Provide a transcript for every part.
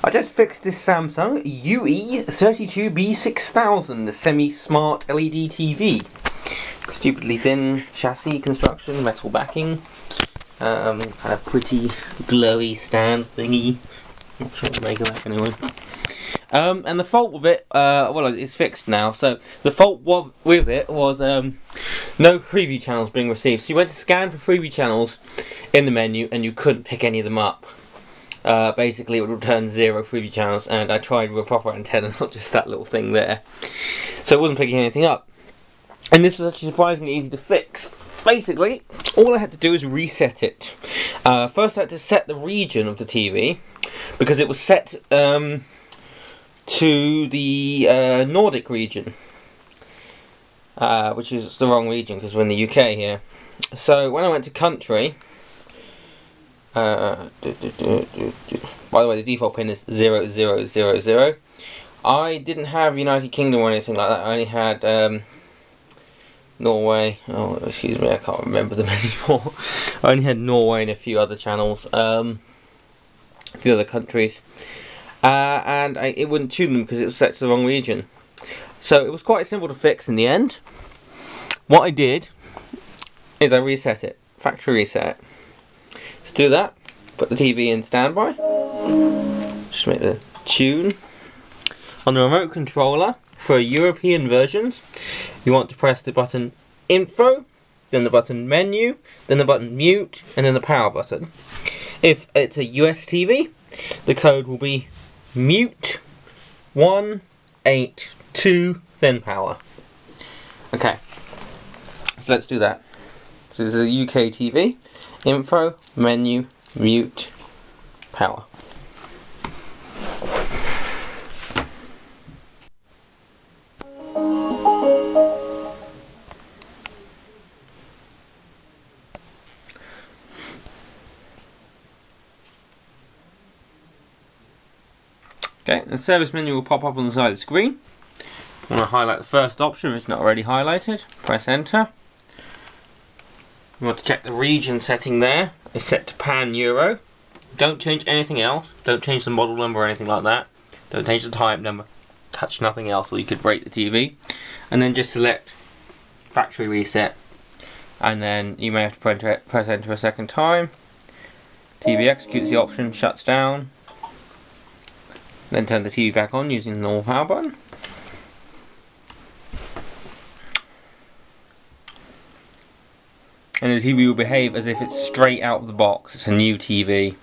I just fixed this Samsung UE32B6000 semi-smart LED TV. Stupidly thin chassis construction, metal backing, kind of pretty glowy stand thingy. Not sure what to make of that anyway. And the fault with it, well, it's fixed now. So the fault with it was no Freeview channels being received. So you went to scan for Freeview channels in the menu, and you couldn't pick any of them up. Basically, it would return 0 Freeview channels, and I tried with a proper antenna, not just that little thing there. So it wasn't picking anything up. And this was actually surprisingly easy to fix. Basically, all I had to do is reset it. First, I had to set the region of the TV, because it was set to the Nordic region, which is the wrong region because we're in the UK here. So when I went to country, by the way, the default pin is 0000. I didn't have United Kingdom or anything like that. I only had Norway. Oh, excuse me, I can't remember them anymore. I only had Norway and a few other channels, a few other countries. And it wouldn't tune them because it was set to the wrong region. So it was quite simple to fix in the end. What I did is I reset it, factory reset. To do that, put the TV in standby. Just make the tune. On the remote controller, for European versions, you want to press the button Info, then the button Menu, then the button Mute, and then the Power button. If it's a US TV, the code will be Mute 182, then Power. Okay, so let's do that. So this is a UK TV. Info, Menu, Mute, Power. Okay, the service menu will pop up on the side of the screen. I want to highlight the first option if it's not already highlighted. Press enter. You want to check the region setting there. It's set to Pan Euro. Don't change anything else. Don't change the model number or anything like that. Don't change the type number. Touch nothing else or you could break the TV. And then just select factory reset. And then you may have to press enter a second time. TV executes the option, shuts down. Then turn the TV back on using the normal power button. And the TV will behave as if it's straight out of the box. It's a new TV.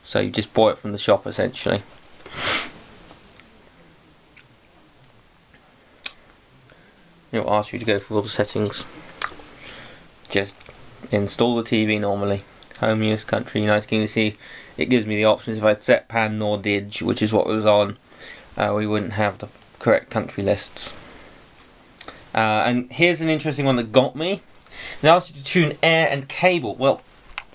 So you just bought it from the shop essentially. It will ask you to go through all the settings. Just install the TV normally. Home use, country, United Kingdom. See, it gives me the options. If I'd set Pan Nordig, which is what was on, we wouldn't have the correct country lists. And here's an interesting one that got me. It asks you to tune air and cable. Well,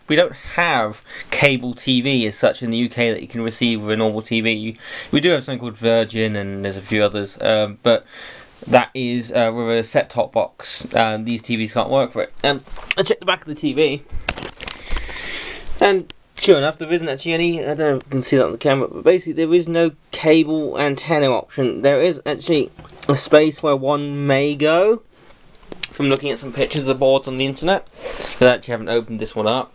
we don't have cable TV as such in the UK that you can receive with a normal TV. We do have something called Virgin, and there's a few others, but that is with a set-top box. These TVs can't work for it. And I checked the back of the TV, and sure enough, there isn't actually any. I don't know if you can see that on the camera, but basically there is no cable antenna option. There is actually a space where one may go. From looking at some pictures of the boards on the internet, because I actually haven't opened this one up.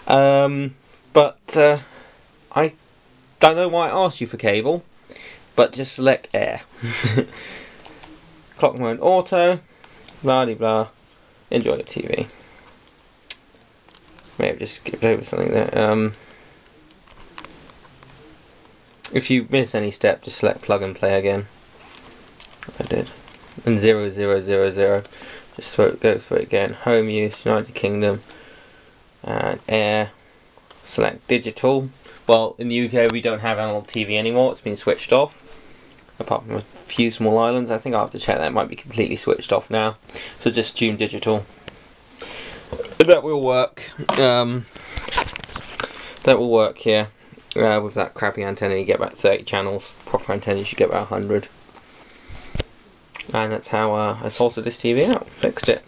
But I don't know why I asked you for cable, but just select air. Clock mode auto, blah de blah. Enjoy your TV. Maybe just skip over something there. If you miss any step, just select plug and play again. I did. And 0000, just go through it again. Home use, United Kingdom, and air. Select digital. Well, in the UK we don't have analog TV anymore. It's been switched off, apart from a few small islands. I think I'll have to check that. It might be completely switched off now. So just tune digital. That will work. That will work here. With that crappy antenna, you get about 30 channels. Proper antenna, you should get about 100. And that's how I sorted this TV out, fixed it.